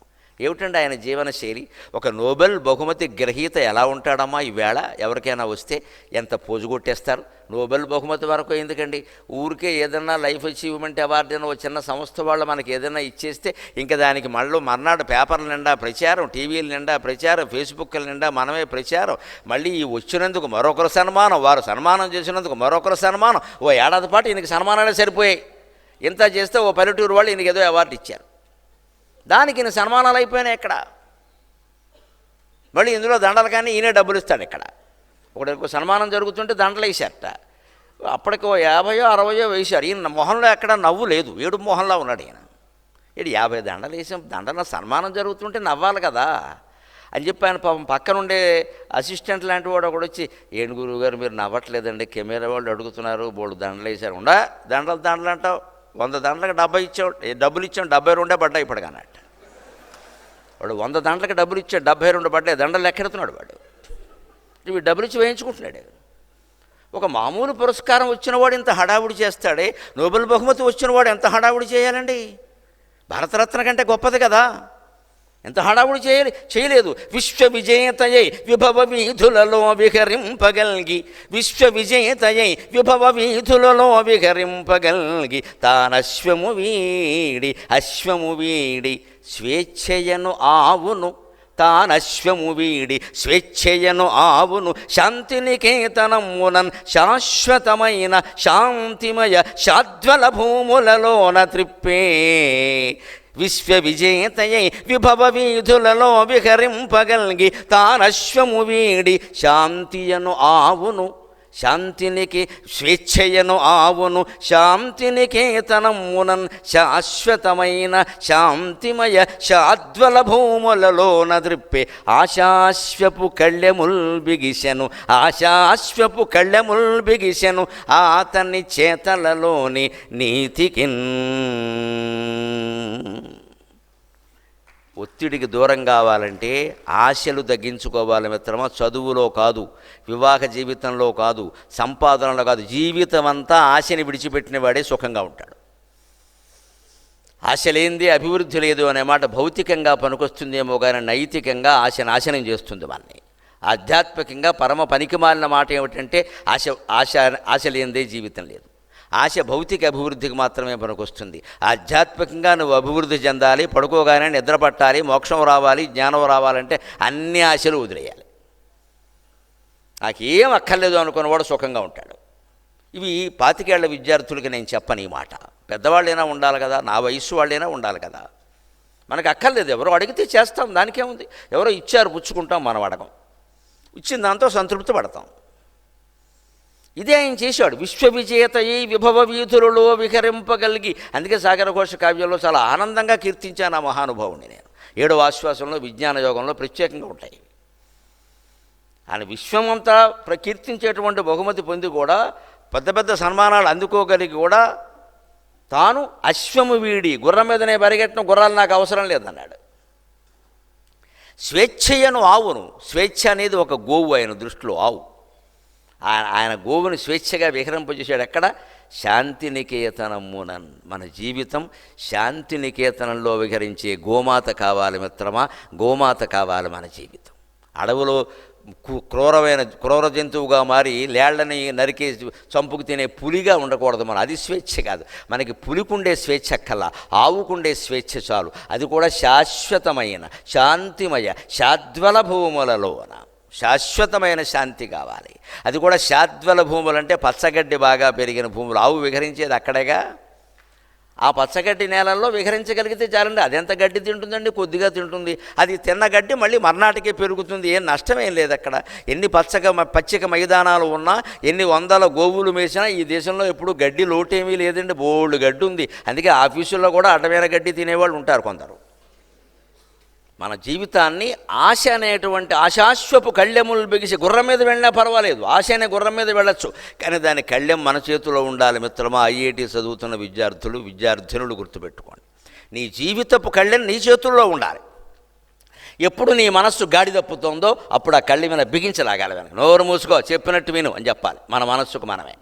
ఏమిటండి ఆయన జీవన శైలి? ఒక నోబెల్ బహుమతి గ్రహీత ఎలా ఉంటాడమ్మా ఈవేళ? ఎవరికైనా వస్తే ఎంత పోజు కొట్టేస్తారు. నోబెల్ బహుమతి వరకు ఎందుకండి, ఊరికే ఏదన్నా లైఫ్ అచీవ్మెంట్ అవార్డు అని ఒక చిన్న సంస్థ వాళ్ళు మనకి ఏదైనా ఇచ్చేస్తే ఇంకా దానికి మర్నాడు పేపర్ల నిండా ప్రచారం, టీవీల నిండా ప్రచారం, ఫేస్బుక్ల నిండా మనమే ప్రచారం. మళ్ళీ ఈ వచ్చినందుకు మరొకరు సన్మానం, వారు సన్మానం చేసినందుకు మరొకరు సన్మానం. ఓ ఏడాది పాటు ఈయనకి సన్మానాలే సరిపోయాయి. ఇంత చేస్తే ఓ పల్లెటూరు వాళ్ళు ఈయనకి ఏదో అవార్డు ఇచ్చారు. దానికి ఈయన సన్మానాలు అయిపోయినాయి ఇక్కడ. మళ్ళీ ఇందులో దండలు కానీ ఈయనే డబ్బులు ఇస్తాడు ఇక్కడ. ఒకటి సన్మానం జరుగుతుంటే దండలు వేసారట. అప్పటికి 50-60 వేశారు. ఈయన మొహంలో ఎక్కడ నవ్వు లేదు, ఏడు మొహంలో ఉన్నాడు ఈయన. 50 దండలు వేసాం, దండల సన్మానం జరుగుతుంటే నవ్వాలి కదా అని చెప్పి ఆయన పాపం పక్కనుండే అసిస్టెంట్ లాంటి వాడు ఒకడు వచ్చి, ఏంటి గురువు గారు మీరు నవ్వట్లేదండి, కెమెరా వాళ్ళు అడుగుతున్నారు, బోడు దండలు వేశారు. దండలు అంటావు, 100 దండలకు 70 ఇచ్చావు, డబ్బులు ఇచ్చాం, 72 పడ్డాయి ఇప్పుడు కానట్టు. వాడు 100 దండలకు డబ్బులు ఇచ్చాడు, 72 పడ్డాయి. దండలు లెక్కెడుతున్నాడు వాడు. ఇవి డబ్బులు ఇచ్చి వేయించుకుంటున్నాడు. ఒక మామూలు పురస్కారం వచ్చినవాడు ఇంత హడావుడి చేస్తాడే, నోబెల్ బహుమతి వచ్చినవాడు ఎంత హడావుడి చేయాలండి? భారతరత్న కంటే గొప్పది కదా, ఎంత హడావుడి చేయలేదు. విశ్వవిజేతయై విభవ వీధులలో విహరింపగల్గి, విశ్వవిజేతయై విభవ వీధులలో విహరింపగల్గి, తానశ్వము వీడి స్వేచ్ఛయను ఆవును, తానశ్వము వీడి స్వేచ్ఛయను ఆవును, శాంతినికేతనమునన్ శాశ్వతమైన శాంతిమయ శాద్వల భూములలోన త్రిప్పే. విశ్వవిజేతయై విభవ వీధులలో విహరింపగల్గి, తానశ్వము వీడి శాంతియను ఆవును, శాంతినికి స్వేచ్ఛయను ఆవును, శాంతినికేతనమునన్ శాశ్వతమైన శాంతిమయ శాద్వల భూములలోన ద్రిప్పే. ఆశాశ్వపు కళ్ళెముల్ బిగిసెను ఆతని చేతలలోని నీతికిన్. ఒత్తిడికి దూరం కావాలంటే ఆశలు తగ్గించుకోవాలి మిత్రమా. చదువులో కాదు, వివాహ జీవితంలో కాదు, సంపాదనలో కాదు, జీవితం అంతా ఆశని విడిచిపెట్టిన వాడే సుఖంగా ఉంటాడు. ఆశ లేనిదే అభివృద్ధి లేదు అనే మాట భౌతికంగా పనికొస్తుందేమో కానీ నైతికంగా ఆశ నాశనం చేస్తుంది వాన్ని. ఆధ్యాత్మికంగా పరమ పనికిమాలిన మాట ఏమిటంటే ఆశ లేనిదే జీవితం లేదు. ఆశ భౌతిక అభివృద్ధికి మాత్రమే పనికొస్తుంది. ఆధ్యాత్మికంగా నువ్వు అభివృద్ధి చెందాలి, పడుకోగానే నిద్ర పట్టాలి, మోక్షం రావాలి, జ్ఞానం రావాలంటే అన్ని ఆశలు వదిలేయాలి. నాకేం అక్కర్లేదు అనుకున్నవాడు సుఖంగా ఉంటాడు. ఇవి 25 ఏళ్ల విద్యార్థులకి నేను చెప్పను ఈ మాట. పెద్దవాళ్ళైనా ఉండాలి కదా, నా వయస్సు వాళ్ళైనా ఉండాలి కదా. మనకు అక్కర్లేదు, ఎవరో అడిగితే చేస్తాం, దానికేముంది. ఎవరో ఇచ్చారు పుచ్చుకుంటాం, మనం అడగం. ఇచ్చిన దాంతో సంతృప్తి పడతాం. ఇదే ఆయన చేశాడు. విశ్వవిజేతయై విభవ వీధులలో విహరింపగలిగి. అందుకే సాగరఘోష కావ్యంలో చాలా ఆనందంగా కీర్తించాను ఆ మహానుభావుని నేను. 7వ ఆశ్వాసంలో విజ్ఞాన యోగంలో ప్రత్యేకంగా ఉంటాయి. ఆయన విశ్వమంతా ప్రకీర్తించేటువంటి బహుమతి పొంది కూడా, పెద్ద పెద్ద సన్మానాలు అందుకోగలిగి కూడా, తాను అశ్వము వీడి గుర్రం మీదనే పరిగెట్టిన గుర్రాలు నాకు అవసరం లేదన్నాడు. స్వేచ్ఛయను ఆవును, స్వేచ్ఛ అనేది ఒక గోవు ఆయన దృష్టిలో, ఆవు. ఆయన గోవుని స్వేచ్ఛగా విహరింపజేశాడు. ఎక్కడ? శాంతినికేతనమునన్. మన జీవితం శాంతినికేతనంలో విహరించే గోమాత కావాలి మిత్రమా, గోమాత కావాలి మన జీవితం. అడవులో క్రూర జంతువుగా మారి లేళ్లని నరికి చంపుకు తినే పులిగా ఉండకూడదు మనం. అది స్వేచ్ఛ కాదు. మనకి పులికుండే స్వేచ్ఛ కల్లా ఆవుకుండే స్వేచ్ఛ చాలు. అది కూడా శాశ్వతమైన శాంతిమయ శాద్వల భూములలోన శాశ్వతమైన శాంతి కావాలి. అది కూడా శాద్వల భూములు అంటే పచ్చగడ్డి బాగా పెరిగిన భూములు. ఆవు విహరించేది అక్కడేగా. ఆ పచ్చగడ్డి నేలల్లో విహరించగలిగితే చాలండి. అదెంత గడ్డి తింటుందండి? కొద్దిగా తింటుంది. అది తిన్న గడ్డి మళ్ళీ మర్నాటికే పెరుగుతుంది. ఏం నష్టమేం లేదు అక్కడ. ఎన్ని పచ్చిక మైదానాలు ఉన్నా, ఎన్ని వందల గోవులు మేసినా ఈ దేశంలో ఎప్పుడు గడ్డి లోటేమీ లేదండి. బోల్డ్ గడ్డి ఉంది. అందుకే ఆఫీసుల్లో కూడా అడ్డమైన గడ్డి తినేవాళ్ళు ఉంటారు కొందరు. మన జీవితాన్ని ఆశ అనేటువంటి ఆశాశ్వపు కళ్ళెములు బిగిసి గుర్రం మీద వెళ్ళినా పర్వాలేదు. ఆశ అనే గుర్రం మీద వెళ్ళొచ్చు, కానీ దాని కళ్ళెం మన చేతిలో ఉండాలి మిత్రమా. ఐఐటి చదువుతున్న విద్యార్థినులు గుర్తుపెట్టుకోండి. నీ జీవితపు కళ్ళెం నీ చేతుల్లో ఉండాలి. ఎప్పుడు నీ మనస్సు గాడి తప్పుతుందో అప్పుడు ఆ కళ్ళె మీద బిగించలాగాలి. వెనక నోరు మూసుకో, చెప్పినట్టు విను అని చెప్పాలి మన మనస్సుకు మనమే.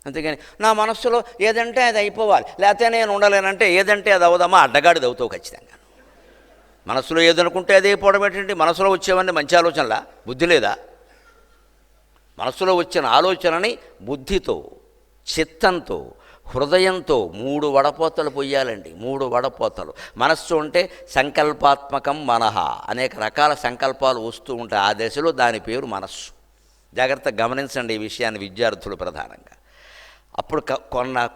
అంతేగాని నా మనస్సులో ఏదంటే అది అయిపోవాలి, లేకపోతే నేను ఉండలేనంటే ఏదంటే అది అవుదామా, అడ్డగాడిది అవుతావు ఖచ్చితంగా. మనసులో ఏదనుకుంటే అదే పోవడం. మనసులో వచ్చేవన్నీ మంచి ఆలోచనలా? బుద్ధి లేదా? మనసులో వచ్చిన ఆలోచనని బుద్ధితో, చిత్తంతో, హృదయంతో 3 వడపోతలు పొయ్యాలండి. 3 వడపోతలు. మనస్సు అంటే సంకల్పాత్మకం మనః. అనేక రకాల సంకల్పాలు వస్తూ ఉంటాయి. ఆ దశలో దాని పేరు మనస్సు. జాగ్రత్తగా గమనించండి ఈ విషయాన్ని విద్యార్థులు ప్రధానంగా. అప్పుడు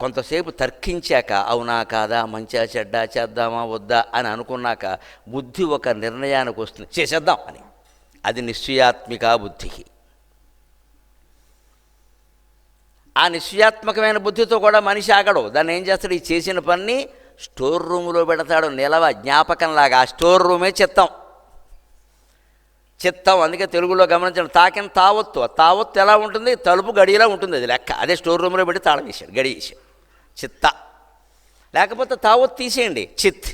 కొంతసేపు తర్కించాక అవునా కాదా, మంచిగా చెడ్డా, చేద్దామా వద్దా అని అనుకున్నాక బుద్ధి ఒక నిర్ణయానికి వస్తుంది, చేసేద్దాం అని. అది నిశ్చయాత్మిక బుద్ధికి. ఆ నిశ్చయాత్మకమైన బుద్ధితో కూడా మనిషి ఆగడు. దాన్ని ఏం చేస్తాడు? ఈ చేసిన పని స్టోర్ రూములో పెడతాడు, నిలవ జ్ఞాపకంలాగా. ఆ స్టోర్ రూమే చిత్తం. అందుకే తెలుగులో గమనించండి. తాకిన తావొత్తు. ఆ తావొత్తు ఎలా ఉంటుంది? తలుపు గడియలా ఉంటుంది. అది లెక్క. అదే స్టోర్ రూమ్లో పెట్టి తాళం వేసాడు, గడి వేసాడు. చిత్త. లేకపోతే తావొత్తు తీసేయండి, చిత్.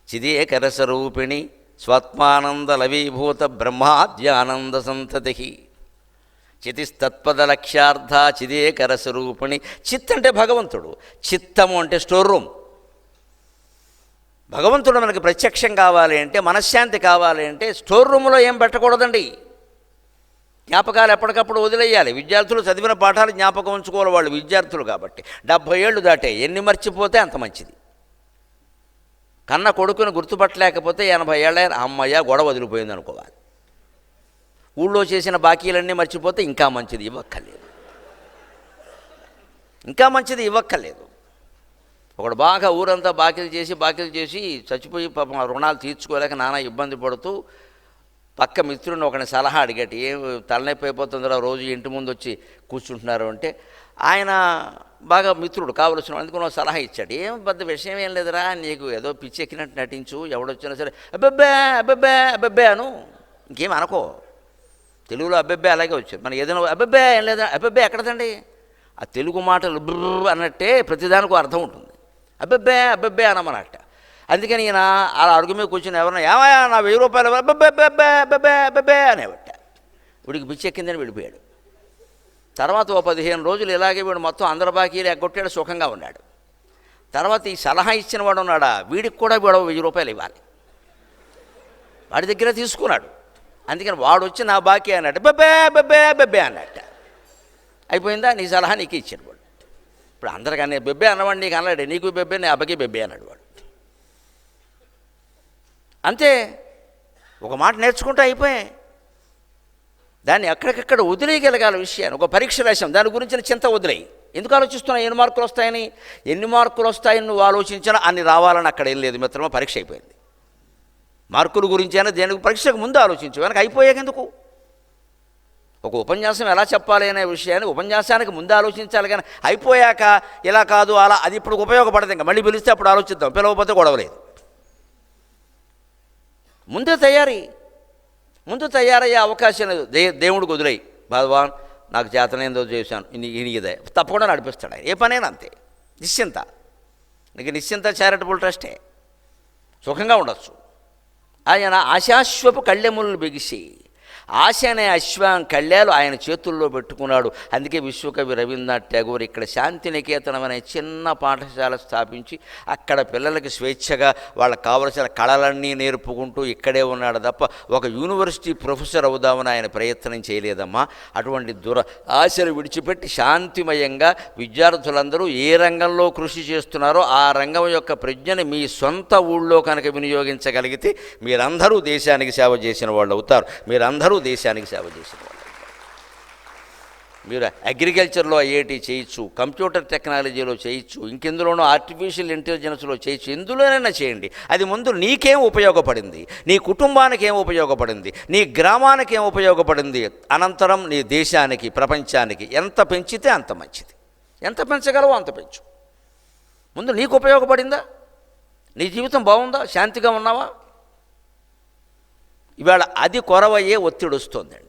చిదేకరసరూపిణి స్వాత్మానంద లవీభూత బ్రహ్మాద్యానంద సంతతి చితిస్తత్పద లక్ష్యార్థ చిదేకరసరూపిణి. చిత్ అంటే భగవంతుడు, చిత్తము అంటే స్టోర్ రూమ్. భగవంతుడు మనకి ప్రత్యక్షం కావాలి అంటే, మనశ్శాంతి కావాలి అంటే స్టోర్ రూమ్లో ఏం పెట్టకూడదండి. జ్ఞాపకాలు ఎప్పటికప్పుడు వదిలేయాలి. విద్యార్థులు చదివిన పాఠాలు జ్ఞాపకం ఉంచుకోవాలి. వాళ్ళు విద్యార్థులు కాబట్టి. 70 ఏళ్ళు దాటే ఎన్ని మర్చిపోతే అంత మంచిది. కన్న కొడుకుని గుర్తుపట్టలేకపోతే 80 ఏళ్ళ అమ్మయ్య గొడవ వదిలిపోయింది అనుకోవాలి. ఊళ్ళో చేసిన బాకీలన్నీ మర్చిపోతే ఇంకా మంచిది, ఇవ్వక్కర్లేదు. ఒకడు బాగా ఊరంతా బాకీలు చేసి చచ్చిపోయి పాపం రుణాలు తీర్చుకోలేక నానా ఇబ్బంది పడుతూ పక్క మిత్రుడిని ఒకని సలహా అడిగేట. ఏం తలనొప్పి అయిపోతుందిరా రోజు ఇంటి ముందు వచ్చి కూర్చుంటున్నారు అంటే, ఆయన బాగా మిత్రుడు కావలసిన అందుకు సలహా ఇచ్చాడు. ఏం పెద్ద విషయం ఏం లేదురా, నీకు ఏదో పిచ్చి ఎక్కినట్టు నటించు, ఎవడొచ్చినా సరే అబ్బెబ్బే అను, ఇంకేం అనుకో. తెలుగులో అబ్బెబ్బే అలాగే వచ్చారు. మన ఏదైనా అబ్బెబ్బే ఏం లేదా, అబ్బెబ్బే ఎక్కడదండి. ఆ తెలుగు మాటలు బ్రర్ అన్నట్టే ప్రతిదానికి అర్థం ఉంటుంది. అబ్బెబ్బే అనమన్నట్ట. అందుకని ఈయన అలా అడుగు మీద కూర్చొని ఎవరన్నా ఏమయ్యా నా 1000 రూపాయలు అబ్బెబ్బే అనేవట్ట. వీడికి పిచ్చెక్కిందని వెళ్ళిపోయాడు. తర్వాత 15 రోజులు ఇలాగే వీడు మొత్తం అందరి బాకీలు ఎగ్గొట్టాడు, సుఖంగా ఉన్నాడు. తర్వాత ఈ సలహా ఇచ్చిన వాడు ఉన్నాడా, వీడికి కూడా వీడు 1000 రూపాయలు ఇవ్వాలి. వాడి దగ్గర తీసుకున్నాడు. అందుకని వాడు వచ్చి నా బాకీ అన్నట్టు బెబ్బే అన్నట్ట. అయిపోయిందా, నీ సలహా నీకు ఇచ్చాడు వాడు. ఇప్పుడు అందరికన్నా బెబ్బే అన్నవాడు నీకు అన్నాడు, నీకు బెబ్బే, నీ అబ్బకి బెబ్బే అన్నాడు వాడు. అంతే, ఒక మాట నేర్చుకుంటూ అయిపోయాయి. దాన్ని ఎక్కడికక్కడ వదిలేయగలగాల విషయాన్ని. ఒక పరీక్ష రాశాం, దాని గురించిన చింత వదిలేయి. ఎందుకు ఆలోచిస్తున్నావు ఎన్ని మార్కులు వస్తాయని? ఎన్ని మార్కులు వస్తాయని నువ్వు ఆలోచించినా అన్ని రావాలని అక్కడ ఏం లేదు మిత్రమా. పరీక్ష అయిపోయింది. మార్కుల గురించి అయినా దేనికి పరీక్షకు ముందు ఆలోచించు, వెనక అయిపోయాక ఎందుకు? ఒక ఉపన్యాసం ఎలా చెప్పాలి అనే విషయాన్ని ఉపన్యాసానికి ముందు ఆలోచించాలి, కానీ అయిపోయాక ఇలా కాదు అలా, అది ఇప్పుడు ఉపయోగపడదు. ఇంకా మళ్ళీ పిలిస్తే అప్పుడు ఆలోచిద్దాం, పిలవకపోతే గొడవలేదు. ముందు తయారయ్యే అవకాశం లేదు. దేవుడికి వదిలేయి, భగవాన్ నాకు చేతనేందో చేశాను, ఇదే తప్పకుండా నడిపిస్తాడు ఆయన. ఏ పనైనా అంతే, నిశ్చింత. నీకు నిశ్చింత చారిటబుల్ ట్రస్టే, సుఖంగా ఉండొచ్చు. ఆయన ఆశాశ్వపు కళ్ళెములను బిగిసి, ఆశ అనే అశ్వం కళ్యాలు ఆయన చేతుల్లో పెట్టుకున్నాడు. అందుకే విశ్వకవి రవీంద్రనాథ్ ఠాగూర్ ఇక్కడ శాంతినికేతనం అనే చిన్న పాఠశాల స్థాపించి అక్కడ పిల్లలకి స్వేచ్ఛగా వాళ్ళకి కావలసిన కళలన్నీ నేర్పుకుంటూ ఇక్కడే ఉన్నాడు తప్ప ఒక యూనివర్సిటీ ప్రొఫెసర్ అవుదామని ఆయన ప్రయత్నం చేయలేదమ్మా. అటువంటి ఆశలు విడిచిపెట్టి శాంతిమయంగా విద్యార్థులందరూ ఏ రంగంలో కృషి చేస్తున్నారో ఆ రంగం యొక్క ప్రజ్ఞని మీ సొంత ఊళ్ళో కనుక వినియోగించగలిగితే మీరందరూ దేశానికి సేవ చేసిన వాళ్ళు అవుతారు. మీరందరూ దేశానికి సేవ చేసిన వాళ్ళు. మీరు అగ్రికల్చర్లో ఐఐటి చేయొచ్చు, కంప్యూటర్ టెక్నాలజీలో చేయొచ్చు, ఇంకెందులోనూ ఆర్టిఫిషియల్ ఇంటెలిజెన్స్లో చేయొచ్చు, ఎందులోనైనా చేయండి. అది ముందు నీకేం ఉపయోగపడింది, నీ కుటుంబానికి ఏం ఉపయోగపడింది, నీ గ్రామానికి ఏం ఉపయోగపడింది, అనంతరం నీ దేశానికి, ప్రపంచానికి ఎంత పెంచితే అంత మంచిది. ఎంత పెంచగలవో అంత పెంచు. ముందు నీకు ఉపయోగపడిందా? నీ జీవితం బాగుందా? శాంతిగా ఉన్నావా? ఇవాళ అది కొరవయ్యే ఒత్తిడి వస్తుందండి.